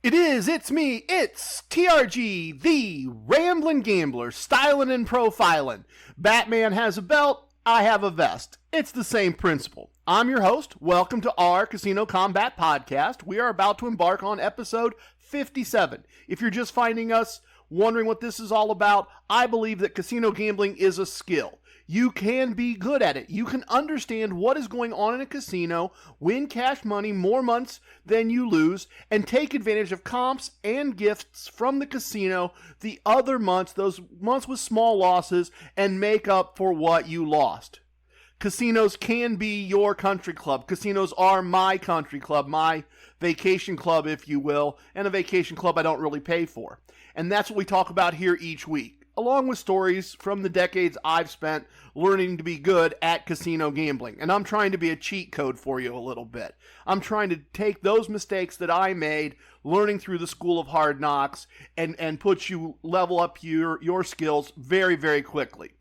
It's me, it's TRG, the Ramblin Gambler, styling and profiling. Batman has a belt, I have a vest. It's the same principle. I'm your host. Welcome to our Casino Kombat podcast. We are about to embark on episode 57. If you're just finding us, wondering what this is all about, I believe that casino gambling is a skill. You can be good at it. You can understand what is going on in a casino, win cash money more months than you lose, and take advantage of comps and gifts from the casino the other months, those months with small losses, and make up for what you lost. Casinos can be your country club. Casinos are my country club, my vacation club, if you will, and a vacation club I don't really pay for. And that's what we talk about here each week, along with stories from the decades I've spent learning to be good at casino gambling. And I'm trying to be a cheat code for you a little bit. I'm trying to take those mistakes that I made learning through the school of hard knocks and level up your skills very, very quickly.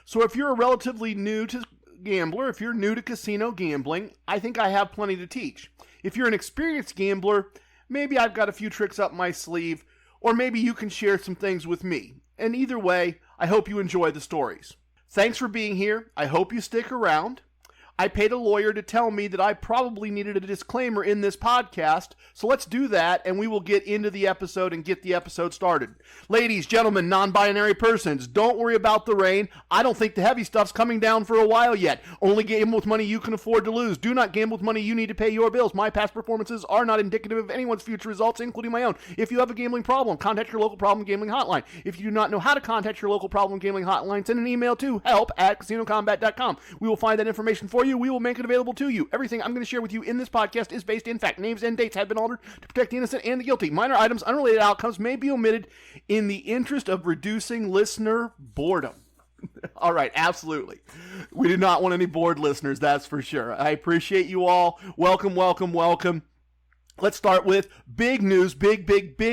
So if you're a relatively new to gambler, if you're new to casino gambling, I think I have plenty to teach. If you're an experienced gambler, maybe I've got a few tricks up my sleeve, or maybe you can share some things with me. And either way, I hope you enjoy the stories. Thanks for being here. I hope you stick around. I paid a lawyer to tell me that I probably needed a disclaimer in this podcast, so let's do that and we will get into the episode and get the episode started. Ladies, gentlemen, non-binary persons, don't worry about the rain. I don't think the heavy stuff's coming down for a while yet. Only gamble with money you can afford to lose. Do not gamble with money you need to pay your bills. My past performances are not indicative of anyone's future results, including my own. If you have a gambling problem, contact your local problem gambling hotline. If you do not know how to contact your local problem gambling hotline, send an email to help@casinomkombat.com. We will find that information for you. We will make it available to you. Everything I'm going to share with you in this podcast is based in fact. Names and dates have been altered to protect the innocent and the guilty. Minor items, unrelated outcomes may be omitted in the interest of reducing listener boredom. All right, absolutely. We do not want any bored listeners, that's for sure. I appreciate you all. Welcome, welcome, welcome. Let's start with big news, big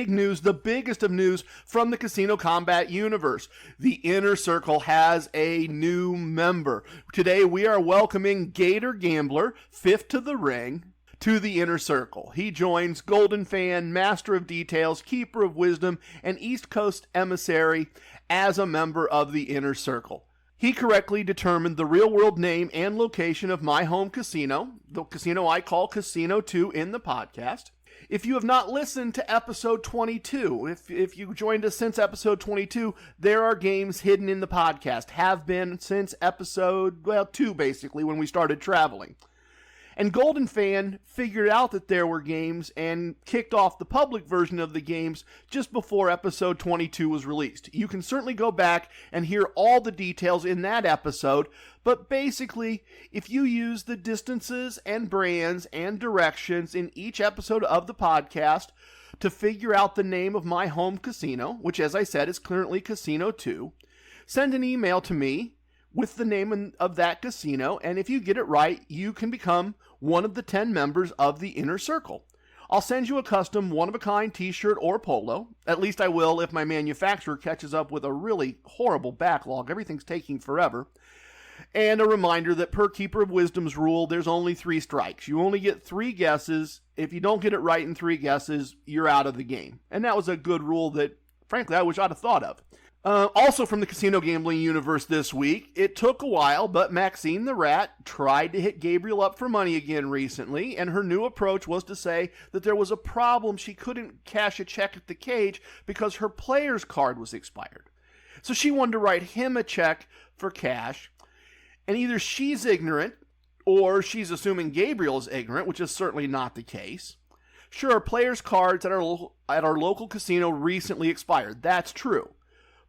news, the biggest of news from the Casino Kombat universe. The Inner Circle has a new member. Today we are welcoming Gator Gambler, fifth to the ring, to the Inner Circle. He joins Golden Fan, Master of Details, Keeper of Wisdom, and East Coast Emissary as a member of the Inner Circle. He correctly determined the real-world name and location of my home casino, the casino I call Casino 2 in the podcast. If you have not listened to episode 22, if you joined us since episode 22, there are games hidden in the podcast, have been since episode, 2 basically, when we started traveling. And Golden Fan figured out that there were games and kicked off the public version of the games just before episode 22 was released. You can certainly go back and hear all the details in that episode, but basically, if you use the distances and brands and directions in each episode of the podcast to figure out the name of my home casino, which as I said is currently Casino 2, send an email to me with the name of that casino, and if you get it right, you can become one of the 10 members of the Inner Circle. I'll send you a custom one-of-a-kind t-shirt or polo. At least I will if my manufacturer catches up with a really horrible backlog. Everything's taking forever. And a reminder that per Keeper of Wisdom's rule, there's only 3 strikes. You only get 3 guesses. If you don't get it right in 3 guesses, you're out of the game. And that was a good rule that, frankly, I wish I'd have thought of. Also from the casino gambling universe this week, it took a while, but Maxine the Rat tried to hit Gabriel up for money again recently, and her new approach was to say that there was a problem. She couldn't cash a check at the cage because her player's card was expired. So she wanted to write him a check for cash, and either she's ignorant or she's assuming Gabriel is ignorant, which is certainly not the case. Sure, our player's cards at our local casino recently expired. That's true.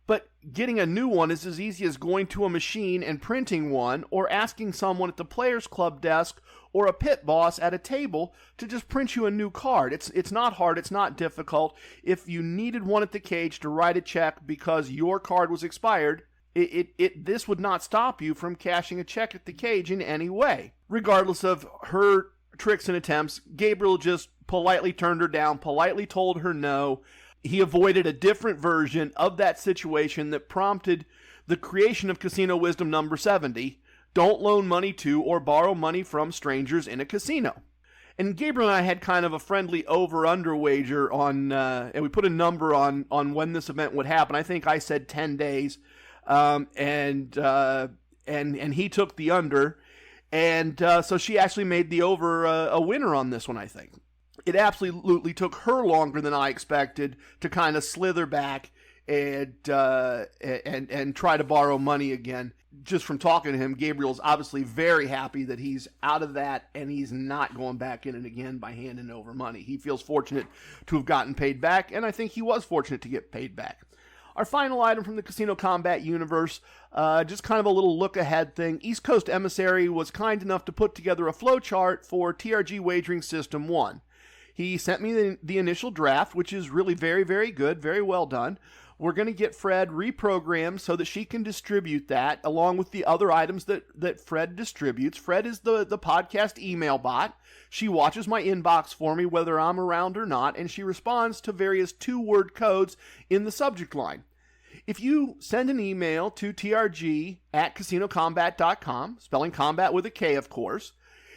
But getting a new one is as easy as going to a machine and printing one, or asking someone at the Players Club desk or a pit boss at a table to just print you a new card. It's not hard, it's not difficult. If you needed one at the cage to write a check because your card was expired, this would not stop you from cashing a check at the cage in any way. Regardless of her tricks and attempts, Gabriel just politely turned her down, politely told her no. He avoided a different version of that situation that prompted the creation of Casino Wisdom number 70, don't loan money to or borrow money from strangers in a casino. And Gabriel and I had kind of a friendly over-under wager on, and we put a number on when this event would happen. I think I said 10 days, and he took the under, and so she actually made the over a winner on this one, I think. It absolutely took her longer than I expected to kind of slither back and try to borrow money again. Just from talking to him, Gabriel's obviously very happy that he's out of that and he's not going back in it again by handing over money. He feels fortunate to have gotten paid back, and I think he was fortunate to get paid back. Our final item from the Casino Kombat universe, just kind of a little look-ahead thing. East Coast Emissary was kind enough to put together a flowchart for TRG Wagering System 1. He sent me the initial draft, which is really very, very good, very well done. We're going to get Fred reprogrammed so that she can distribute that along with the other items that Fred distributes. Fred is the podcast email bot. She watches my inbox for me whether I'm around or not, and she responds to various 2-word codes in the subject line. If you send an email to trg@casinokombat.com, spelling combat with a K, of course,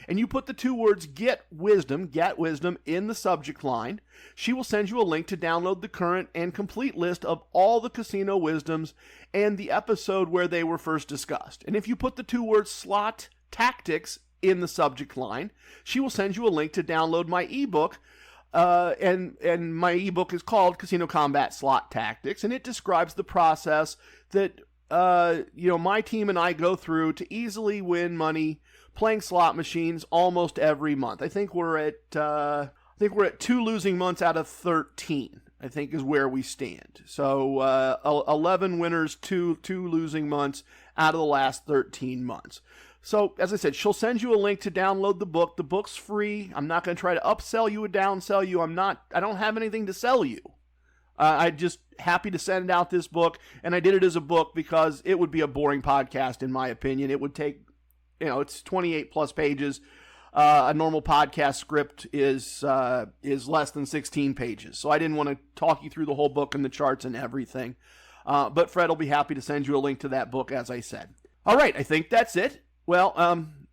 and you put the 2 words get wisdom in the subject line, she will send you a link to download the current and complete list of all the casino wisdoms and the episode where they were first discussed. And if you put the 2 words slot tactics in the subject line, she will send you a link to download my ebook. And my ebook is called Casino Kombat Slot Tactics, and it describes the process that my team and I go through to easily win money playing slot machines almost every month. I think we're at 2 losing months out of 13. I think is where we stand. So 11 winners, two losing months out of the last 13 months. So, as I said, she'll send you a link to download the book. The book's free. I'm not going to try to upsell you or downsell you. I don't have anything to sell you. I'm just happy to send out this book, and I did it as a book because it would be a boring podcast, in my opinion. It would take, it's 28 plus pages. A normal podcast script is less than 16 pages. So I didn't want to talk you through the whole book and the charts and everything. But Fred will be happy to send you a link to that book, as I said. All right, I think that's it. Well,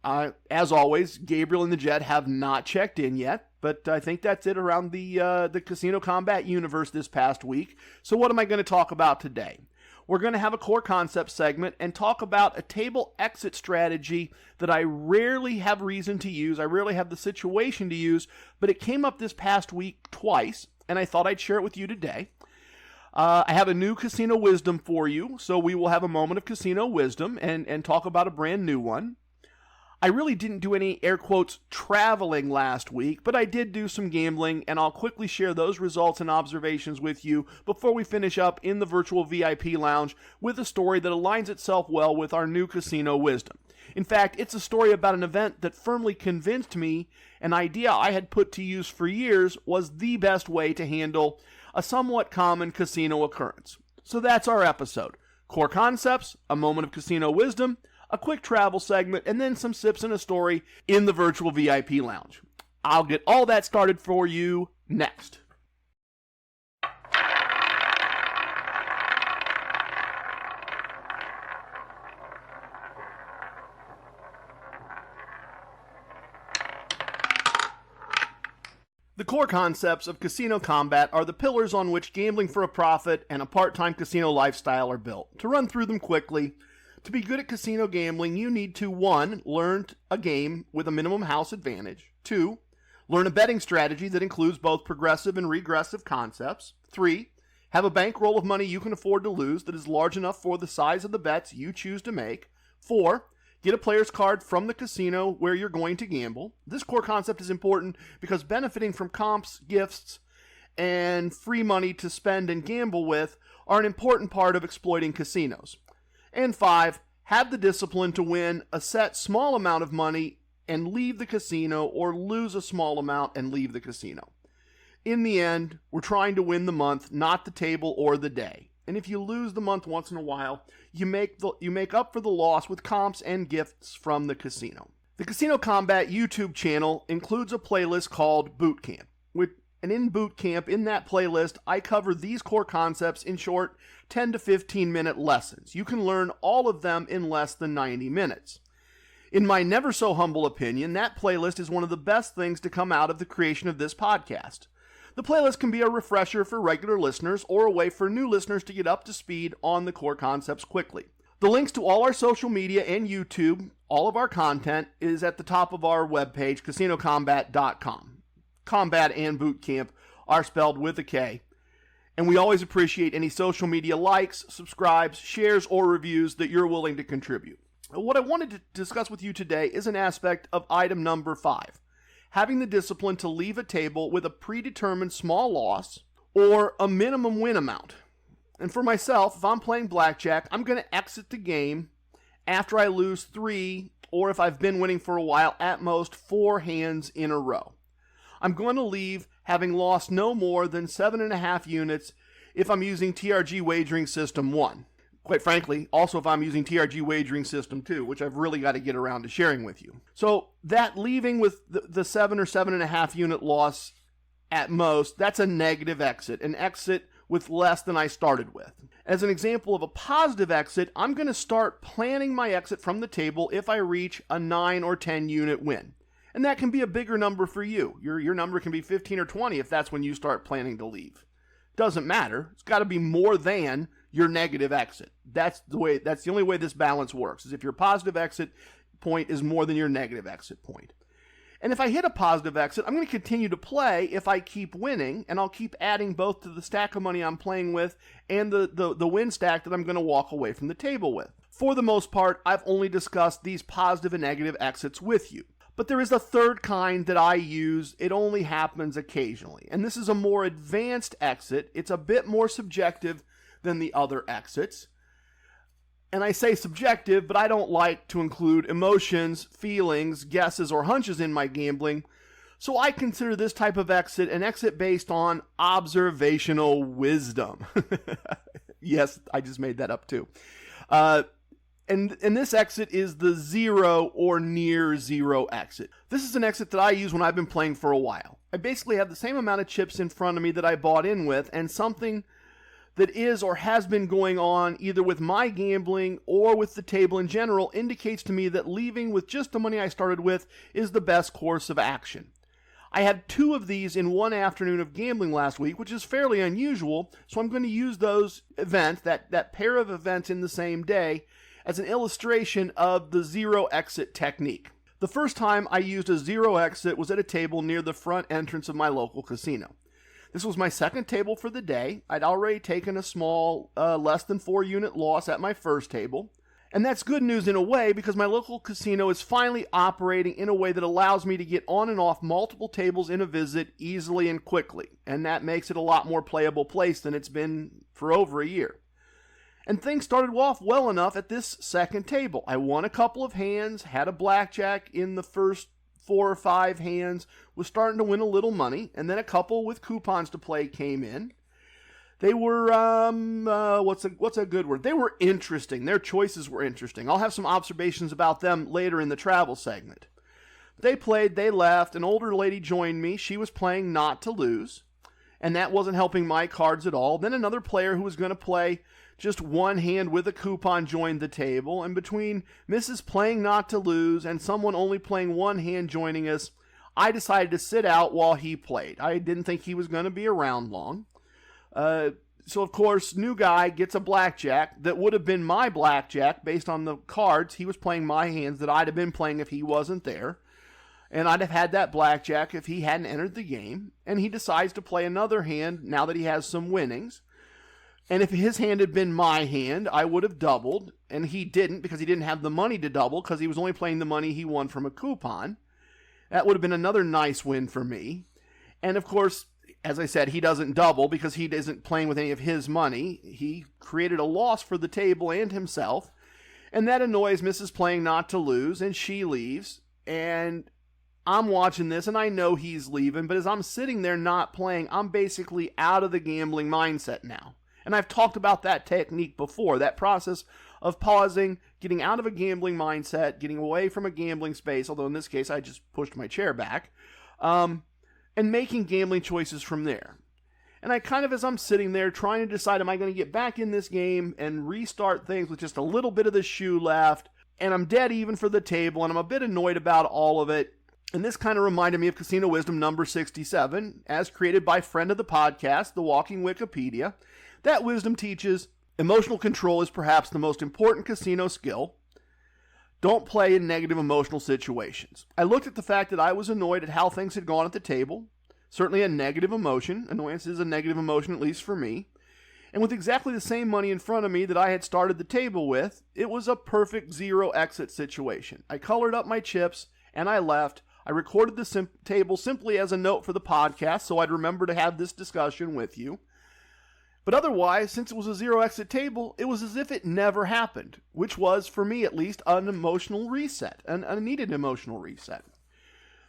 as always, Gabriel and the Jet have not checked in yet, but I think that's it around the Casino Kombat universe this past week. So what am I going to talk about today? We're going to have a core concept segment and talk about a table exit strategy that I rarely have reason to use. I rarely have the situation to use, but it came up this past week twice, and I thought I'd share it with you today. I have a new casino wisdom for you, so we will have a moment of casino wisdom and talk about a brand new one. I really didn't do any, air quotes, traveling last week, but I did do some gambling, and I'll quickly share those results and observations with you before we finish up in the virtual VIP lounge with a story that aligns itself well with our new casino wisdom. In fact, it's a story about an event that firmly convinced me an idea I had put to use for years was the best way to handle a somewhat common casino occurrence. So that's our episode. Core concepts, a moment of casino wisdom, a quick travel segment, and then some sips and a story in the virtual VIP lounge. I'll get all that started for you next. The core concepts of Casino Kombat are the pillars on which gambling for a profit and a part-time casino lifestyle are built. To run through them quickly, to be good at casino gambling, you need to 1. Learn a game with a minimum house advantage. 2. Learn a betting strategy that includes both progressive and regressive concepts. 3. Have a bankroll of money you can afford to lose that is large enough for the size of the bets you choose to make. 4. Get a player's card from the casino where you're going to gamble. This core concept is important because benefiting from comps, gifts, and free money to spend and gamble with are an important part of exploiting casinos. And 5, have the discipline to win a set small amount of money and leave the casino, or lose a small amount and leave the casino. In the end, we're trying to win the month, not the table or the day. And if you lose the month once in a while, you make up for the loss with comps and gifts from the casino. The Casino Kombat YouTube channel includes a playlist called Boot Camp. And in Boot Camp, in that playlist, I cover these core concepts in short 10 to 15 minute lessons. You can learn all of them in less than 90 minutes. In my never so humble opinion, that playlist is one of the best things to come out of the creation of this podcast. The playlist can be a refresher for regular listeners or a way for new listeners to get up to speed on the core concepts quickly. The links to all our social media and YouTube, all of our content, is at the top of our webpage, casinokombat.com. Combat and Bootcamp are spelled with a K. And we always appreciate any social media likes, subscribes, shares, or reviews that you're willing to contribute. What I wanted to discuss with you today is an aspect of item number 5, having the discipline to leave a table with a predetermined small loss or a minimum win amount. And for myself, if I'm playing blackjack, I'm going to exit the game after I lose 3, or if I've been winning for a while, at most 4 hands in a row. I'm going to leave having lost no more than 7.5 units if I'm using TRG Wagering System 1. Quite frankly, also if I'm using TRG Wagering System 2, which I've really got to get around to sharing with you. So that leaving with the 7 or 7.5 unit loss at most, that's a negative exit, an exit with less than I started with. As an example of a positive exit, I'm going to start planning my exit from the table if I reach a 9 or 10 unit win. And that can be a bigger number for you. Your number can be 15 or 20 if that's when you start planning to leave. Doesn't matter. It's got to be more than your negative exit. That's the only way this balance works, is if your positive exit point is more than your negative exit point. And if I hit a positive exit, I'm going to continue to play if I keep winning, and I'll keep adding both to the stack of money I'm playing with and the win stack that I'm going to walk away from the table with. For the most part, I've only discussed these positive and negative exits with you. But there is a third kind that I use. It only happens occasionally. And this is a more advanced exit. It's a bit more subjective than the other exits. And I say subjective, but I don't like to include emotions, feelings, guesses, or hunches in my gambling. So I consider this type of exit an exit based on observational wisdom. Yes, I just made that up too. And this exit is the 0 or near 0 exit. This is an exit that I use when I've been playing for a while. I basically have the same amount of chips in front of me that I bought in with, and something that is or has been going on either with my gambling or with the table in general indicates to me that leaving with just the money I started with is the best course of action. I had 2 of these in one afternoon of gambling last week, which is fairly unusual, so I'm going to use those events, that pair of events in the same day, as an illustration of the 0 exit technique. The first time I used a 0 exit was at a table near the front entrance of my local casino. This was my second table for the day. I'd already taken a small, less than 4 unit loss at my first table. And that's good news in a way, because my local casino is finally operating in a way that allows me to get on and off multiple tables in a visit easily and quickly. And that makes it a lot more playable place than it's been for over a year. And things started off well enough at this second table. I won a couple of hands, had a blackjack in the first 4 or 5 hands, was starting to win a little money, and then a couple with coupons to play came in. They were, what's a good word? They were interesting. Their choices were interesting. I'll have some observations about them later in the travel segment. They played, they left, an older lady joined me. She was playing not to lose, and that wasn't helping my cards at all. Then another player who was going to play just one hand with a coupon joined the table, and between Mrs. playing not to lose and someone only playing one hand joining us, I decided to sit out while he played. I didn't think he was going to be around long. So of course, new guy gets a blackjack that would have been my blackjack based on the cards. He was playing my hands that I'd have been playing if he wasn't there. And I'd have had that blackjack if he hadn't entered the game. And he decides to play another hand now that he has some winnings. And if his hand had been my hand, I would have doubled. And he didn't, because he didn't have the money to double, because he was only playing the money he won from a coupon. That would have been another nice win for me. And of course, as I said, he doesn't double because he isn't playing with any of his money. He created a loss for the table and himself. And that annoys Mrs. playing not to lose, and she leaves. And I'm watching this, and I know he's leaving, but as I'm sitting there not playing, I'm basically out of the gambling mindset now. And I've talked about that technique before, that process of pausing, getting out of a gambling mindset, getting away from a gambling space, although in this case I just pushed my chair back, and making gambling choices from there. And I kind of, as I'm sitting there trying to decide, am I going to get back in this game and restart things with just a little bit of the shoe left? and I'm dead even for the table, and I'm a bit annoyed about all of it. And this kind of reminded me of Casino Wisdom number 67, as created by friend of the podcast, The Walking Wikipedia. That wisdom teaches emotional control is perhaps the most important casino skill. Don't play in negative emotional situations. I looked at the fact that I was annoyed at how things had gone at the table. Certainly a negative emotion. Annoyance is a negative emotion, at least for me. And with exactly the same money in front of me that I had started the table with, it was a perfect zero exit situation. I colored up my chips, and I left. I recorded the table simply as a note for the podcast, so I'd remember to have this discussion with you. But otherwise, since it was a zero exit table, it was as if it never happened, which was, for me at least, an emotional reset, an unneeded emotional reset.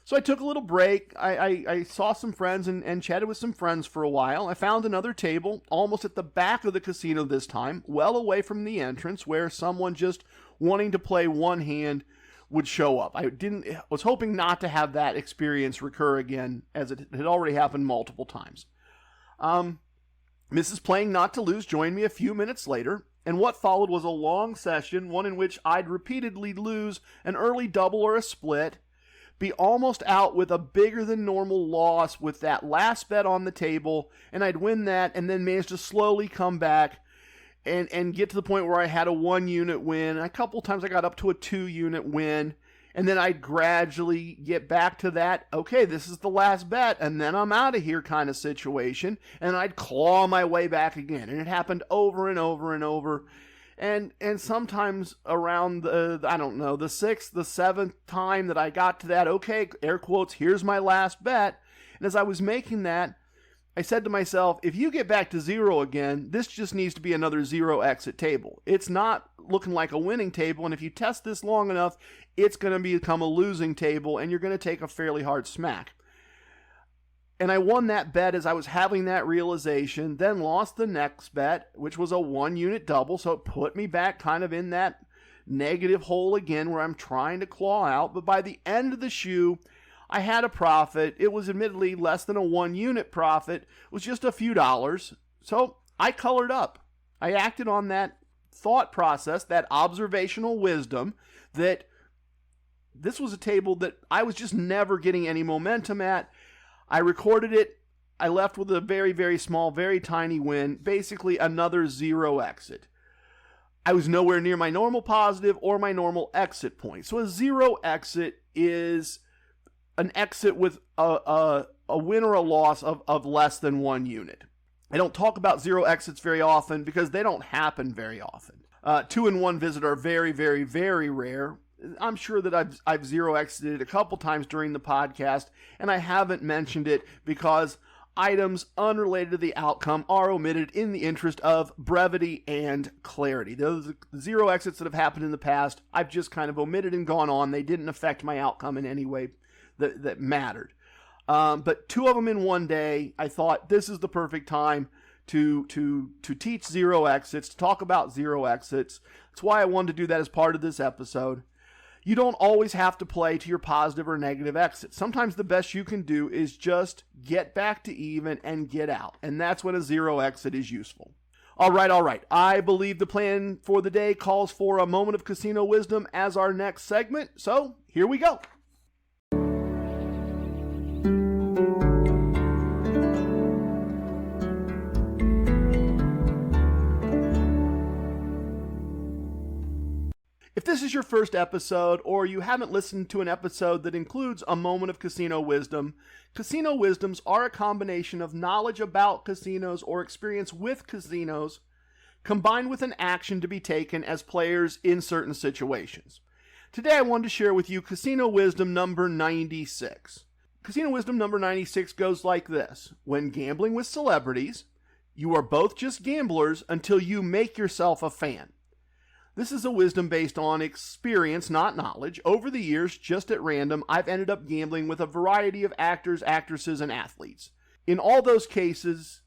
So I took a little break. I saw some friends and chatted with some friends for a while. I found another table, almost at the back of the casino this time, well away from the entrance, where someone just wanting to play one hand would show up. I was hoping not to have that experience recur again, as it had already happened multiple times. Mrs. Playing Not to Lose joined me a few minutes later, and what followed was a long session, one in which I'd repeatedly lose an early double or a split, be almost out with a bigger than normal loss with that last bet on the table, and I'd win that and then manage to slowly come back and get to the point where I had a 1-unit win. A couple times I got up to a 2-unit win, and then I'd gradually get back to that, okay, this is the last bet, and then I'm out of here kind of situation, and I'd claw my way back again. And it happened over and over and over. And sometimes around the 6th, the 7th time that I got to that, okay, air quotes, here's my last bet. And as I was making that, I said to myself, if you get back to zero again, this just needs to be another zero exit table. It's not looking like a winning table, and if you test this long enough, it's going to become a losing table, and you're going to take a fairly hard smack. And I won that bet as I was having that realization, then lost the next bet, which was a 1-unit double, so it put me back kind of in that negative hole again where I'm trying to claw out. But by the end of the shoe, I had a profit. It was admittedly less than a 1-unit profit. It was just a few dollars. So I colored up. I acted on that thought process, that observational wisdom, that this was a table that I was just never getting any momentum at. I recorded it. I left with a very, very small, very tiny win. Basically another zero exit. I was nowhere near my normal positive or my normal exit point. So a zero exit is an exit with a win or a loss of less than 1 unit. I don't talk about zero exits very often because they don't happen very often. 2-and-1 visit are very, very, very rare. I'm sure that I've zero exited a couple times during the podcast, and I haven't mentioned it because items unrelated to the outcome are omitted in the interest of brevity and clarity. Those zero exits that have happened in the past, I've just kind of omitted and gone on. They didn't affect my outcome in any way that mattered. But 2 of them in one day, I thought this is the perfect time to teach zero exits, to talk about zero exits. That's why I wanted to do that as part of this episode. You don't always have to play to your positive or negative exit. Sometimes the best you can do is just get back to even and get out. And that's when a zero exit is useful. All right. I believe the plan for the day calls for a moment of casino wisdom as our next segment. So here we go. If this is your first episode, or you haven't listened to an episode that includes a moment of casino wisdoms are a combination of knowledge about casinos or experience with casinos, combined with an action to be taken as players in certain situations. Today I wanted to share with you Casino Wisdom number 96. Casino Wisdom number 96 goes like this. When gambling with celebrities, you are both just gamblers until you make yourself a fan. This is a wisdom based on experience, not knowledge. Over the years, just at random, I've ended up gambling with a variety of actors, actresses, and athletes. In all those cases,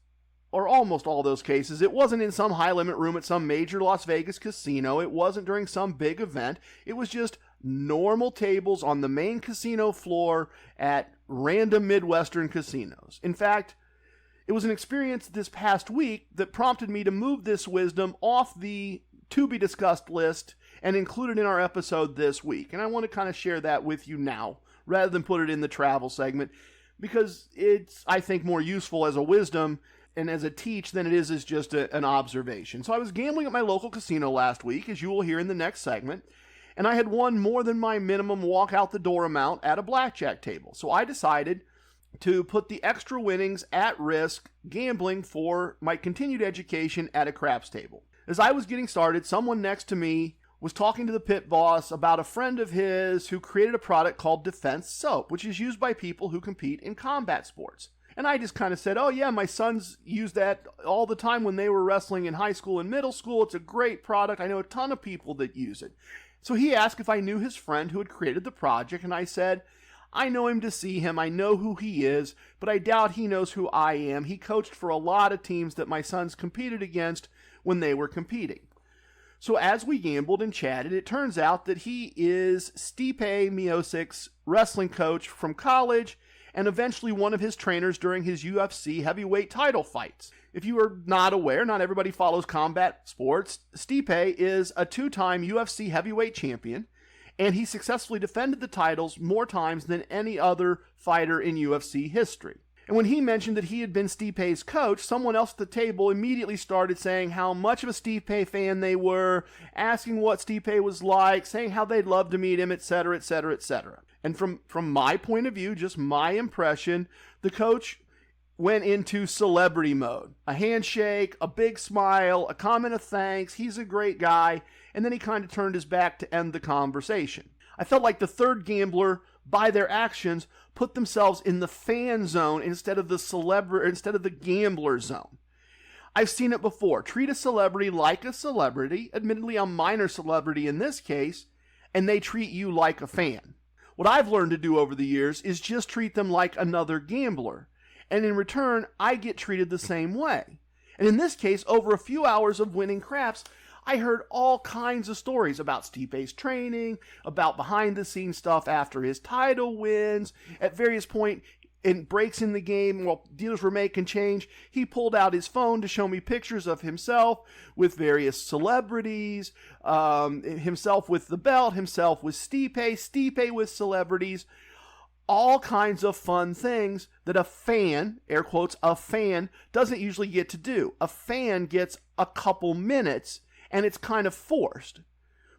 or almost all those cases, it wasn't in some high-limit room at some major Las Vegas casino. It wasn't during some big event. It was just normal tables on the main casino floor at random Midwestern casinos. In fact, it was an experience this past week that prompted me to move this wisdom off the to-be-discussed list and included in our episode this week. And I want to kind of share that with you now, rather than put it in the travel segment, because it's, I think, more useful as a wisdom and as a teach than it is as just an observation. So I was gambling at my local casino last week, as you will hear in the next segment, and I had won more than my minimum walk out the door amount at a blackjack table. So I decided to put the extra winnings at risk gambling for my continued education at a craps table. As I was getting started, someone next to me was talking to the pit boss about a friend of his who created a product called Defense Soap, which is used by people who compete in combat sports. And I just kind of said, oh yeah, my sons use that all the time when they were wrestling in high school and middle school. It's a great product. I know a ton of people that use it. So he asked if I knew his friend who had created the project, and I said, I know him to see him. I know who he is, but I doubt he knows who I am. He coached for a lot of teams that my sons competed against when they were competing. So as we gambled and chatted, it turns out that he is Stipe Miocic's wrestling coach from college, and eventually one of his trainers during his UFC heavyweight title fights. If you are not aware, not everybody follows combat sports, Stipe is a 2-time UFC heavyweight champion, and he successfully defended the titles more times than any other fighter in UFC history. And when he mentioned that he had been Stipe's coach, someone else at the table immediately started saying how much of a Stipe fan they were, asking what Stipe was like, saying how they'd love to meet him, etc., etc., etc. And from my point of view, just my impression, the coach went into celebrity mode. A handshake, a big smile, a comment of thanks, he's a great guy, and then he kind of turned his back to end the conversation. I felt like the third gambler, by their actions, put themselves in the fan zone instead of the gambler zone. I've seen it before. Treat a celebrity like a celebrity, admittedly a minor celebrity in this case, and they treat you like a fan. What I've learned to do over the years is just treat them like another gambler. And in return, I get treated the same way. And in this case, over a few hours of winning craps, I heard all kinds of stories about Stipe's training, about behind-the-scenes stuff after his title wins. At various points, in breaks in the game, while dealers were making change, he pulled out his phone to show me pictures of himself with various celebrities, himself with the belt, himself with Stipe with celebrities, all kinds of fun things that a fan, air quotes, a fan, doesn't usually get to do. A fan gets a couple minutes, and it's kind of forced.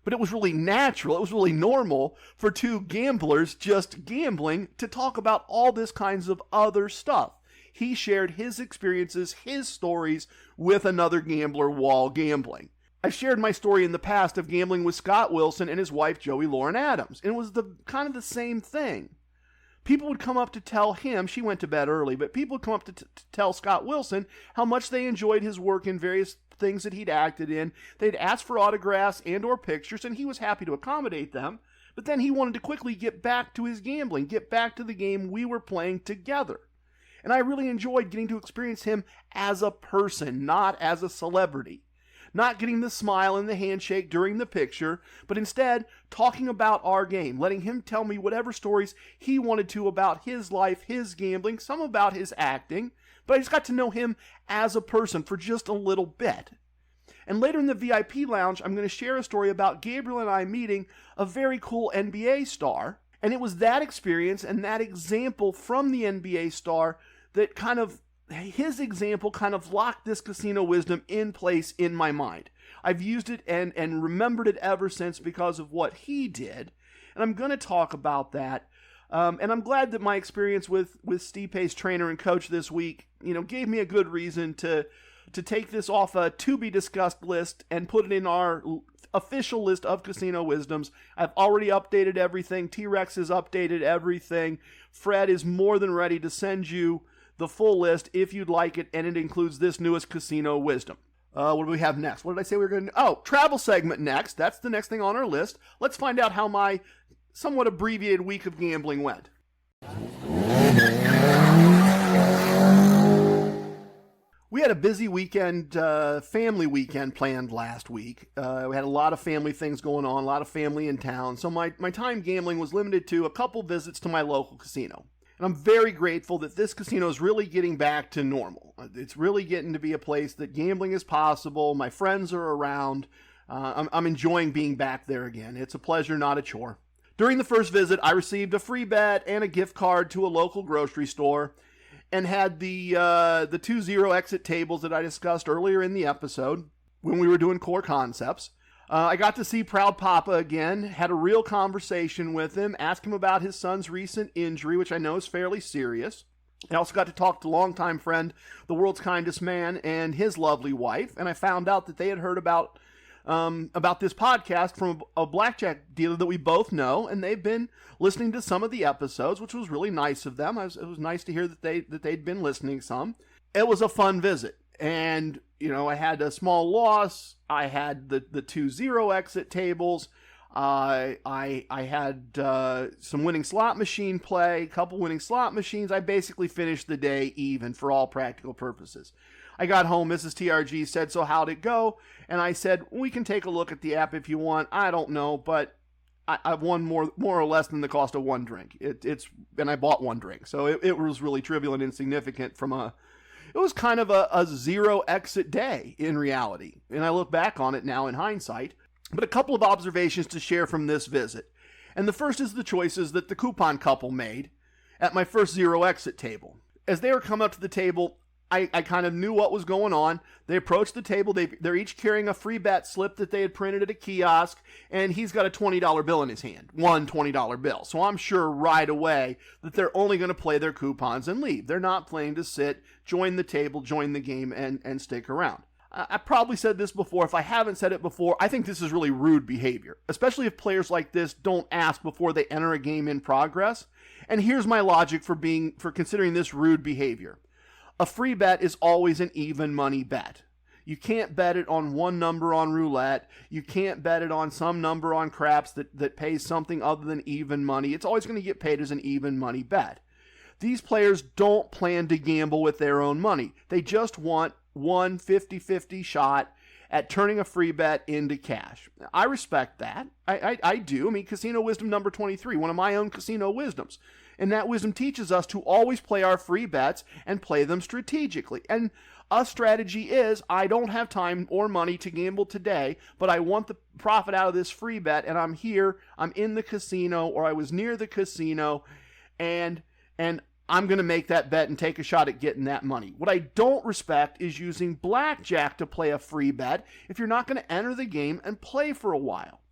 But it was really natural, it was really normal for two gamblers just gambling to talk about all this kinds of other stuff. He shared his experiences, his stories with another gambler while gambling. I've shared my story in the past of gambling with Scott Wilson and his wife Joey Lauren Adams, and it was kind of the same thing. People would come up to tell him, she went to bed early, but people would come up to tell Scott Wilson how much they enjoyed his work in various things that he'd acted in. They'd ask for autographs and or pictures, and he was happy to accommodate them. But then he wanted to quickly get back to his gambling, get back to the game we were playing together. And I really enjoyed getting to experience him as a person, not as a celebrity. Not getting the smile and the handshake during the picture, but instead talking about our game, letting him tell me whatever stories he wanted to about his life, his gambling, some about his acting, but I just got to know him as a person for just a little bit. And later in the VIP lounge, I'm going to share a story about Gabriel and I meeting a very cool NBA star, and it was that experience and that example from the NBA star that his example kind of locked this casino wisdom in place in my mind. I've used it and remembered it ever since because of what he did, and I'm going to talk about that. And I'm glad that my experience with Stipe's trainer and coach this week, gave me a good reason to take this off a to-be-discussed list and put it in our official list of casino wisdoms. I've already updated everything. T-Rex has updated everything. Fred is more than ready to send you the full list if you'd like it, and it includes this newest casino wisdom. What do we have next? What did I say we were going to do? Oh, travel segment next. That's the next thing on our list. Let's find out how my somewhat abbreviated week of gambling went. We had a busy weekend, family weekend planned last week. We had a lot of family things going on, a lot of family in town, so my time gambling was limited to a couple visits to my local casino. And I'm very grateful that this casino is really getting back to normal. It's really getting to be a place that gambling is possible. My friends are around. I'm enjoying being back there again. It's a pleasure, not a chore. During the first visit, I received a free bet and a gift card to a local grocery store, and had the 2-0 exit tables that I discussed earlier in the episode when we were doing Core Concepts. I got to see Proud Papa again, had a real conversation with him, asked him about his son's recent injury, which I know is fairly serious. I also got to talk to longtime friend, the world's kindest man, and his lovely wife, and I found out that they had heard about this podcast from a blackjack dealer that we both know, and they've been listening to some of the episodes, which was really nice of them. It was nice to hear that they'd been listening some. It was a fun visit, and I had a small loss. I had the 2-0 exit tables. I had some winning slot machine play, a couple winning slot machines. I basically finished the day even for all practical purposes. I got home, Mrs. TRG said, "So how'd it go?" And I said, "We can take a look at the app if you want. I don't know, but I've won more or less than the cost of one drink. And I bought one drink, so it was really trivial and insignificant it was kind of a 0 exit day in reality. And I look back on it now in hindsight. But a couple of observations to share from this visit. And the first is the choices that the coupon couple made at my first 0 exit table. As they were coming up to the table, I kind of knew what was going on. They approached the table. They're each carrying a free bet slip that they had printed at a kiosk, and he's got a $20 bill in his hand, one $20 bill. So I'm sure right away that they're only going to play their coupons and leave. They're not playing to sit, join the table, join the game, and stick around. I probably said this before. If I haven't said it before, I think this is really rude behavior, especially if players like this don't ask before they enter a game in progress. And here's my logic for considering this rude behavior. A free bet is always an even money bet. You can't bet it on one number on roulette. You can't bet it on some number on craps that pays something other than even money. It's always going to get paid as an even money bet. These players don't plan to gamble with their own money. They just want one 50-50 shot at turning a free bet into cash. I respect that. I do. I mean, casino wisdom number 23, one of my own casino wisdoms. And that wisdom teaches us to always play our free bets and play them strategically. And a strategy is, I don't have time or money to gamble today, but I want the profit out of this free bet, and I'm here, I'm in the casino, or I was near the casino, and I'm going to make that bet and take a shot at getting that money. What I don't respect is using blackjack to play a free bet if you're not going to enter the game and play for a while.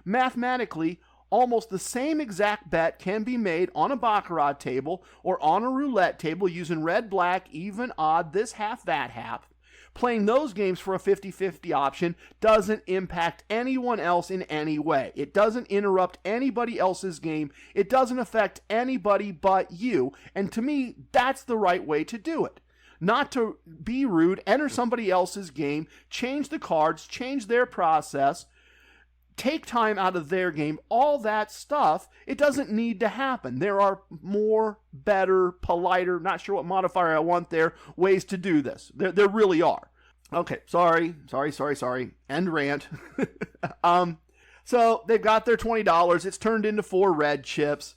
Mathematically, almost the same exact bet can be made on a baccarat table or on a roulette table using red, black, even, odd, this half, that half. Playing those games for a 50-50 option doesn't impact anyone else in any way. It doesn't interrupt anybody else's game. It doesn't affect anybody but you. And to me, that's the right way to do it. Not to be rude, enter somebody else's game, change the cards, change their process, take time out of their game, all that stuff. It doesn't need to happen. There are more, better, politer, not sure what modifier I want there, ways to do this. There really are. Okay, sorry. End rant. So they've got their $20. It's turned into 4 red chips.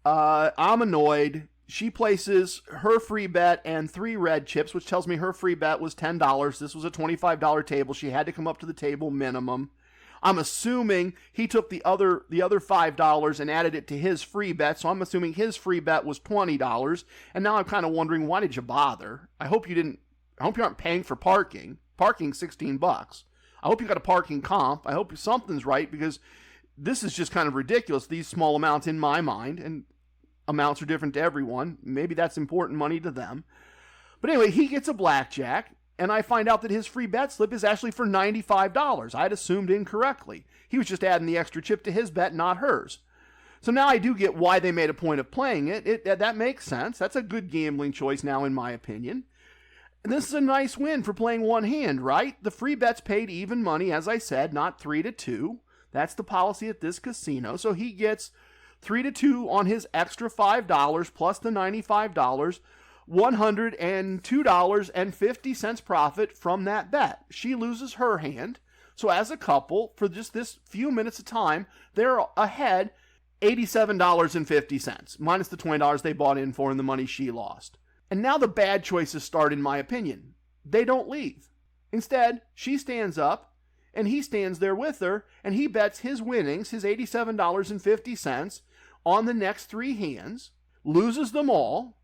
I'm annoyed. She places her free bet and 3 red chips, which tells me her free bet was $10. This was a $25 table. She had to come up to the table minimum. I'm assuming he took the other $5 and added it to his free bet, so I'm assuming his free bet was $20. And now I'm kind of wondering, why did you bother? I hope you aren't paying for parking. Parking's $16. I hope you got a parking comp. I hope something's right, because this is just kind of ridiculous, these small amounts in my mind, and amounts are different to everyone. Maybe that's important money to them. But anyway, he gets a blackjack, and I find out that his free bet slip is actually for $95. I'd assumed incorrectly. He was just adding the extra chip to his bet, not hers. So now I do get why they made a point of playing it. That makes sense. That's a good gambling choice now, in my opinion. And this is a nice win for playing one hand, right? The free bet's paid even money, as I said, not 3-2. That's the policy at this casino. So he gets 3-2 on his extra $5 plus the $95. $102.50 profit from that bet. She loses her hand. So as a couple, for just this few minutes of time, they're ahead $87.50, minus the $20 they bought in for and the money she lost. And now the bad choices start, in my opinion. They don't leave. Instead, she stands up and he stands there with her, and he bets his winnings, his $87.50, on the next 3 hands, loses them all,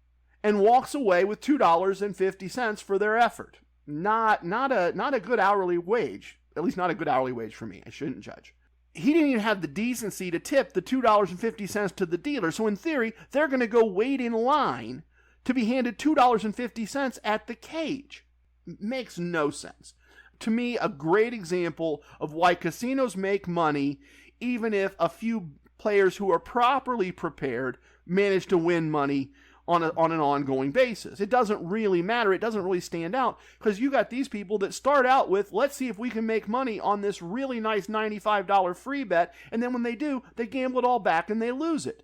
and walks away with $2.50 for their effort. Not a good hourly wage. At least not a good hourly wage for me. I shouldn't judge. He didn't even have the decency to tip the $2.50 to the dealer. So in theory, they're going to go wait in line to be handed $2.50 at the cage. Makes no sense. To me, a great example of why casinos make money, even if a few players who are properly prepared manage to win money on an ongoing basis. It doesn't really matter. It doesn't really stand out because you got these people that start out with, let's see if we can make money on this really nice $95 free bet, and then when they do, they gamble it all back and they lose it.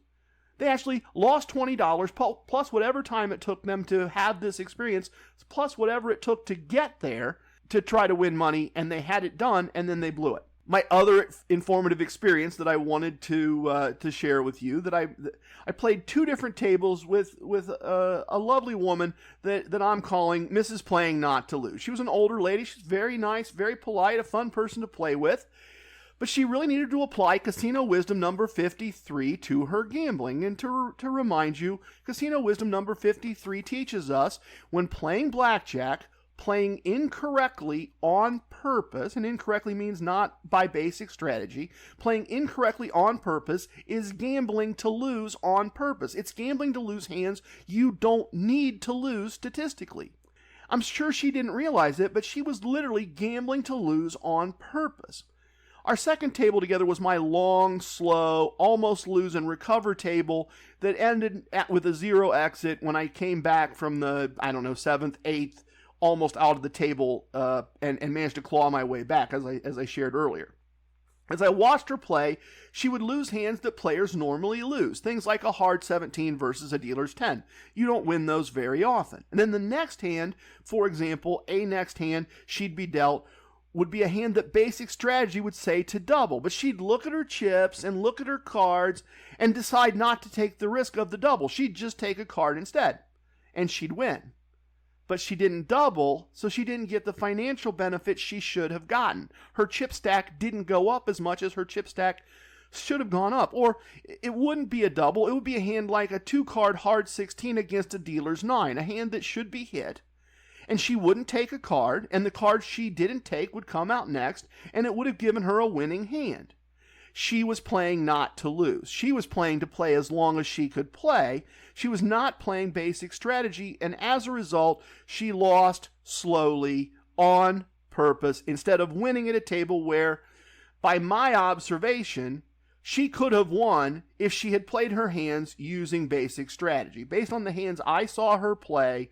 They actually lost $20 plus whatever time it took them to have this experience, plus whatever it took to get there to try to win money, and they had it done, and then they blew it. My other informative experience that I wanted to share with you, that I played 2 different tables with a lovely woman that I'm calling Mrs. Playing Not to Lose. She was an older lady. She's very nice, very polite, a fun person to play with. But she really needed to apply Casino Wisdom number 53 to her gambling. And to remind you, Casino Wisdom number 53 teaches us when playing blackjack, playing incorrectly on purpose, and incorrectly means not by basic strategy, playing incorrectly on purpose is gambling to lose on purpose. It's gambling to lose hands you don't need to lose statistically. I'm sure she didn't realize it, but she was literally gambling to lose on purpose. Our second table together was my long, slow, almost lose and recover table that ended with a 0 exit when I came back from the, 7th, 8th, almost out of the table and managed to claw my way back, as I shared earlier. As I watched her play, she would lose hands that players normally lose, things like a hard 17 versus a dealer's 10. You don't win those very often. And then the next hand, for example, a next hand she'd be dealt would be a hand that basic strategy would say to double, but she'd look at her chips and look at her cards and decide not to take the risk of the double. She'd just take a card instead, and she'd win. But she didn't double, so she didn't get the financial benefit she should have gotten. Her chip stack didn't go up as much as her chip stack should have gone up. Or it wouldn't be a double, it would be a hand like a 2-card hard 16 against a dealer's 9, a hand that should be hit. And she wouldn't take a card, and the card she didn't take would come out next, and it would have given her a winning hand. She was playing not to lose. She was playing to play as long as she could play. She was not playing basic strategy, and as a result, she lost slowly on purpose instead of winning at a table where, by my observation, she could have won if she had played her hands using basic strategy. Based on the hands I saw her play,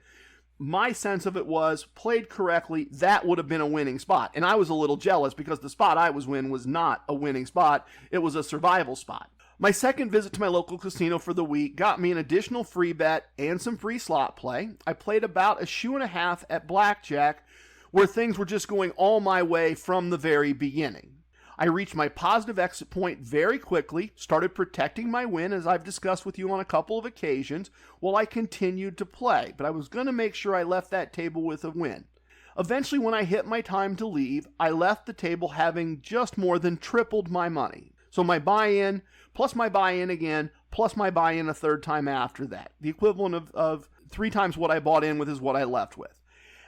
my sense of it was, played correctly, that would have been a winning spot. And I was a little jealous because the spot I was in was not a winning spot. It was a survival spot. My second visit to my local casino for the week got me an additional free bet and some free slot play. I played about a shoe and a half at blackjack, where things were just going all my way from the very beginning. I reached my positive exit point very quickly, started protecting my win, as I've discussed with you on a couple of occasions, while I continued to play, but I was going to make sure I left that table with a win. Eventually, when I hit my time to leave, I left the table having just more than tripled my money. So my buy-in, plus my buy-in again, plus my buy-in a third time after that. The equivalent of 3 times what I bought in with is what I left with.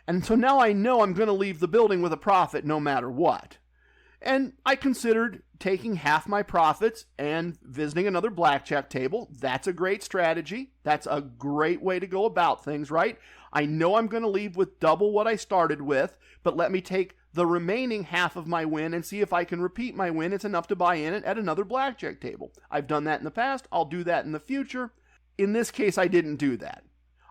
And so now I know I'm going to leave the building with a profit no matter what. And I considered taking half my profits and visiting another blackjack table. That's a great strategy. That's a great way to go about things, right? I know I'm going to leave with double what I started with, but let me take the remaining half of my win and see if I can repeat my win. It's enough to buy in it at another blackjack table. I've done that in the past. I'll do that in the future. In this case, I didn't do that.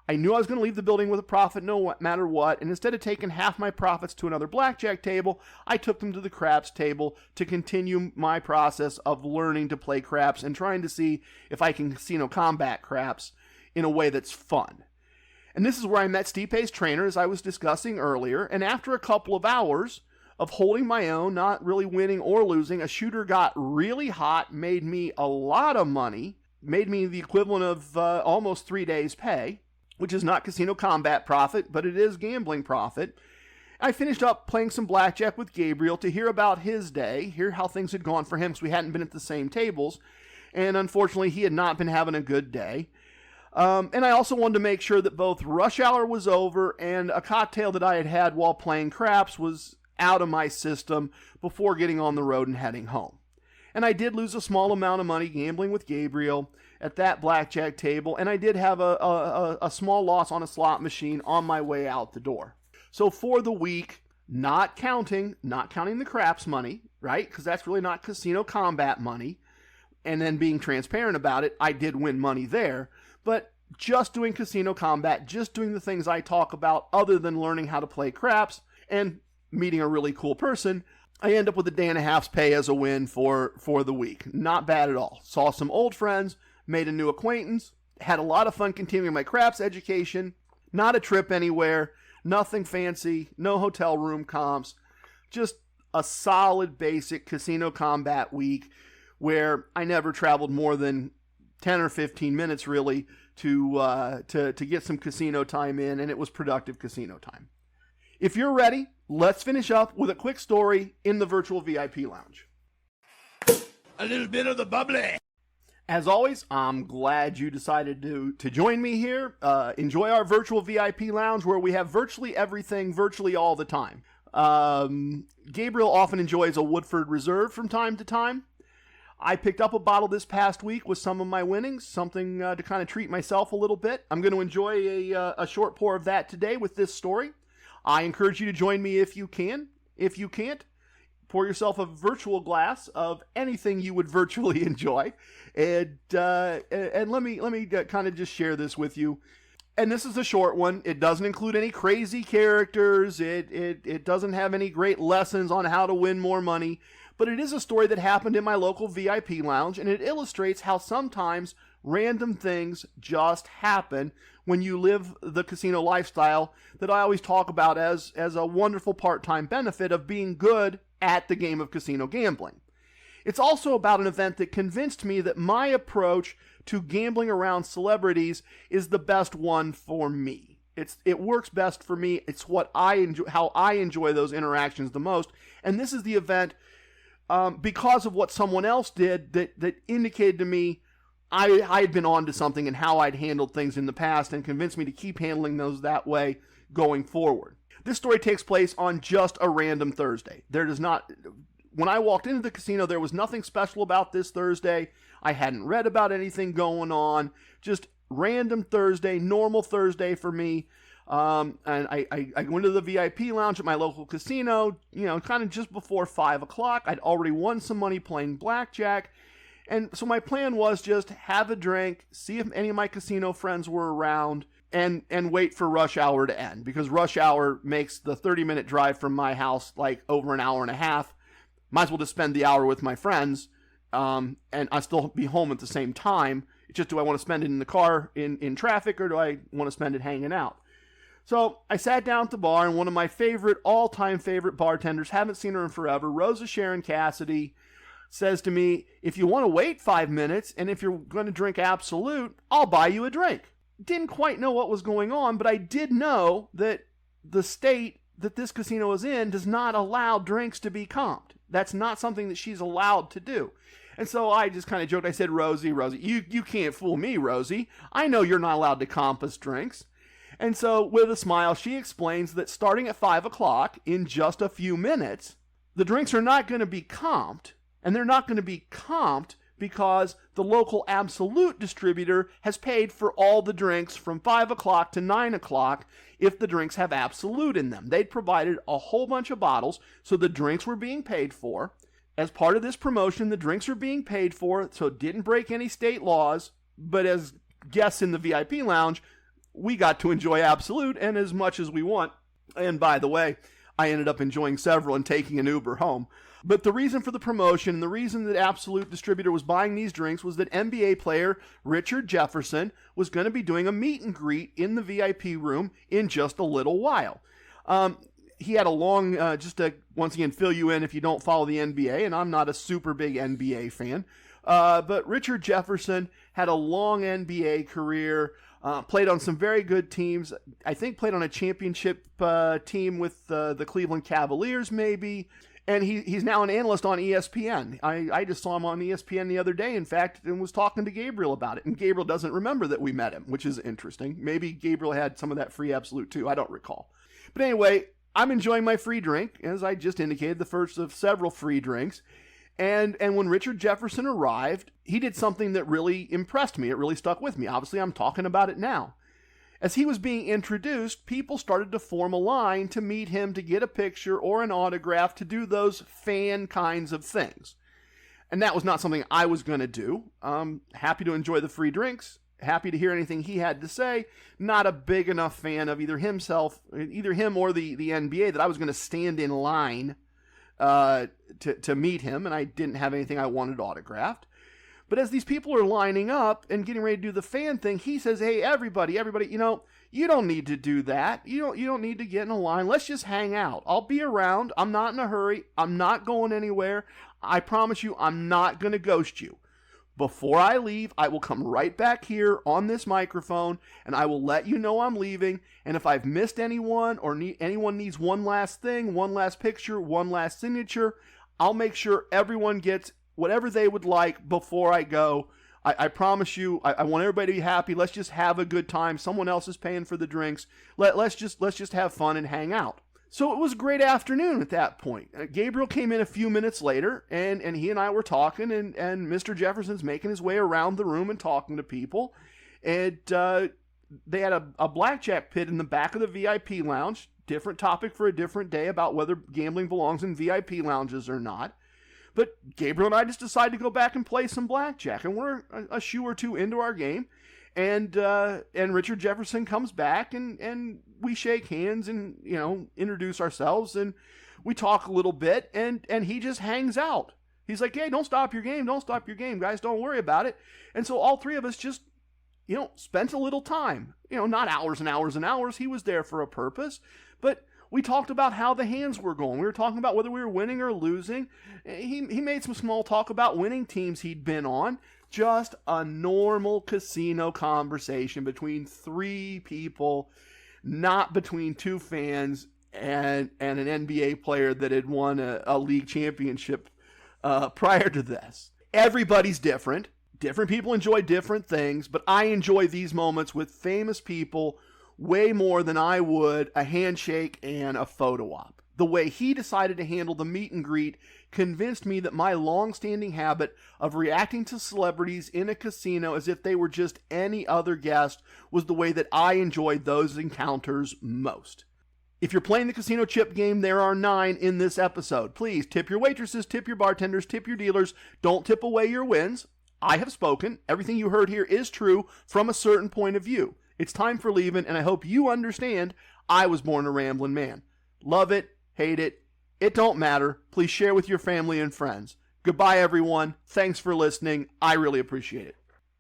I knew I was going to leave the building with a profit no matter what, and instead of taking half my profits to another blackjack table, I took them to the craps table to continue my process of learning to play craps and trying to see if I can casino combat craps in a way that's fun. And this is where I met Stipe's trainer, as I was discussing earlier, and after a couple of hours of holding my own, not really winning or losing, a shooter got really hot, made me a lot of money, made me the equivalent of almost 3 days' pay, which is not casino combat profit, but it is gambling profit. I finished up playing some blackjack with Gabriel to hear about his day, hear how things had gone for him, because we hadn't been at the same tables, and unfortunately he had not been having a good day. And I also wanted to make sure that both rush hour was over and a cocktail that I had had while playing craps was out of my system before getting on the road and heading home. And I did lose a small amount of money gambling with Gabriel at that blackjack table, and I did have a small loss on a slot machine on my way out the door. So for the week, not counting the craps money, right? Because that's really not Casino Kombat money, and then being transparent about it, I did win money there. But just doing Casino Kombat, just doing the things I talk about other than learning how to play craps and meeting a really cool person, I end up with a day and a half's pay as a win for the week. Not bad at all. Saw some old friends, made a new acquaintance, had a lot of fun continuing my craps education, not a trip anywhere, nothing fancy, no hotel room comps, just a solid basic Casino Kombat week where I never traveled more than 10 or 15 minutes really to get some casino time in, and it was productive casino time. If you're ready, let's finish up with a quick story in the virtual VIP lounge. A little bit of the bubbly. As always, I'm glad you decided to join me here. Enjoy our virtual VIP lounge where we have virtually everything, virtually all the time. Gabriel often enjoys a Woodford Reserve from time to time. I picked up a bottle this past week with some of my winnings, something to kind of treat myself a little bit. I'm going to enjoy a short pour of that today with this story. I encourage you to join me if you can. If you can't, pour yourself a virtual glass of anything you would virtually enjoy. And let me kind of just share this with you. And this is a short one. It doesn't include any crazy characters. It doesn't have any great lessons on how to win more money. But it is a story that happened in my local VIP lounge, and it illustrates how sometimes random things just happen when you live the casino lifestyle that I always talk about as a wonderful part-time benefit of being good at the game of casino gambling. It's also about an event that convinced me that my approach to gambling around celebrities is the best one for me. It works best for me. It's what I enjoy, how I enjoy those interactions the most. And this is the event because of what someone else did that indicated to me I had been onto something and how I'd handled things in the past and convinced me to keep handling those that way going forward. This story takes place on just a random Thursday. When I walked into the casino, there was nothing special about this Thursday. I hadn't read about anything going on. Just random Thursday, normal Thursday for me. And I went to the VIP lounge at my local casino, kind of just before 5 o'clock. I'd already won some money playing blackjack. And so my plan was just have a drink, see if any of my casino friends were around, and wait for rush hour to end. Because rush hour makes the 30-minute drive from my house like over an hour and a half. Might as well just spend the hour with my friends, and I still be home at the same time. It's just, do I want to spend it in the car in traffic, or do I want to spend it hanging out? So I sat down at the bar, and one of my all-time favorite bartenders, haven't seen her in forever, Rosa Sharon Cassidy, says to me, if you want to wait 5 minutes, and if you're going to drink Absolute, I'll buy you a drink. Didn't quite know what was going on, but I did know that the state that this casino is in does not allow drinks to be comped. That's not something that she's allowed to do. And so I just kind of joked. I said, Rosie, you can't fool me, Rosie. I know you're not allowed to comp us drinks. And so with a smile, she explains that starting at 5 o'clock, in just a few minutes, the drinks are not going to be comped. And they're not going to be comped because the local Absolute distributor has paid for all the drinks from 5 o'clock to 9 o'clock if the drinks have Absolute in them. They'd provided a whole bunch of bottles, so the drinks were being paid for. As part of this promotion, the drinks were being paid for, so it didn't break any state laws. But as guests in the VIP lounge, we got to enjoy Absolute and as much as we want. And by the way, I ended up enjoying several and taking an Uber home. But the reason for the promotion and the reason that Absolute Distributor was buying these drinks was that NBA player Richard Jefferson was going to be doing a meet and greet in the VIP room in just a little while. He had a long, just to once again fill you in if you don't follow the NBA, and I'm not a super big NBA fan, but Richard Jefferson had a long NBA career, Played on some very good teams. I think played on a championship team with the Cleveland Cavaliers, maybe. And he's now an analyst on ESPN. I just saw him on ESPN the other day, in fact, and was talking to Gabriel about it. And Gabriel doesn't remember that we met him, which is interesting. Maybe Gabriel had some of that free absolute too. I don't recall. But anyway, I'm enjoying my free drink, as I just indicated, the first of several free drinks. And when Richard Jefferson arrived, he did something that really impressed me. It really stuck with me. Obviously, I'm talking about it now. As he was being introduced, people started to form a line to meet him, to get a picture or an autograph, to do those fan kinds of things. And that was not something I was going to do. Happy to enjoy the free drinks. Happy to hear anything he had to say. Not a big enough fan of either him or the NBA that I was going to stand in line to meet him, and I didn't have anything I wanted autographed. But as these people are lining up and getting ready to do the fan thing, he says, "Hey, everybody, you don't need to do that. You don't need to get in a line. Let's just hang out. I'll be around. I'm not in a hurry. I'm not going anywhere. I promise you, I'm not going to ghost you. Before I leave, I will come right back here on this microphone, and I will let you know I'm leaving. And if I've missed anyone or anyone needs one last thing, one last picture, one last signature, I'll make sure everyone gets whatever they would like before I go. I promise you, I want everybody to be happy. Let's just have a good time. Someone else is paying for the drinks. Let's just have fun and hang out." So it was a great afternoon at that point. Gabriel came in a few minutes later, and he and I were talking, and Mr. Jefferson's making his way around the room and talking to people. And they had a blackjack pit in the back of the VIP lounge. Different topic for a different day about whether gambling belongs in VIP lounges or not. But Gabriel and I just decided to go back and play some blackjack, and we're a shoe or two into our game, and Richard Jefferson comes back, and we shake hands and introduce ourselves, and we talk a little bit, and he just hangs out. He's like, "Hey, don't stop your game, guys, don't worry about it." And so all three of us just spent a little time, not hours and hours and hours. He was there for a purpose, but we talked about how the hands were going. We were talking about whether we were winning or losing. He made some small talk about winning teams he'd been on. Just a normal casino conversation between three people, not between two fans and an NBA player that had won a league championship prior to this. Everybody's different. Different people enjoy different things, but I enjoy these moments with famous people way more than I would a handshake and a photo op. The way he decided to handle the meet and greet convinced me that my long-standing habit of reacting to celebrities in a casino as if they were just any other guest was the way that I enjoyed those encounters most. If you're playing the casino chip game, there are 9 in this episode. Please tip your waitresses, tip your bartenders, tip your dealers. Don't tip away your wins. I have spoken. Everything you heard here is true from a certain point of view. It's time for leaving, and I hope you understand I was born a Ramblin' Man. Love it, hate it, it don't matter. Please share with your family and friends. Goodbye, everyone. Thanks for listening. I really appreciate it.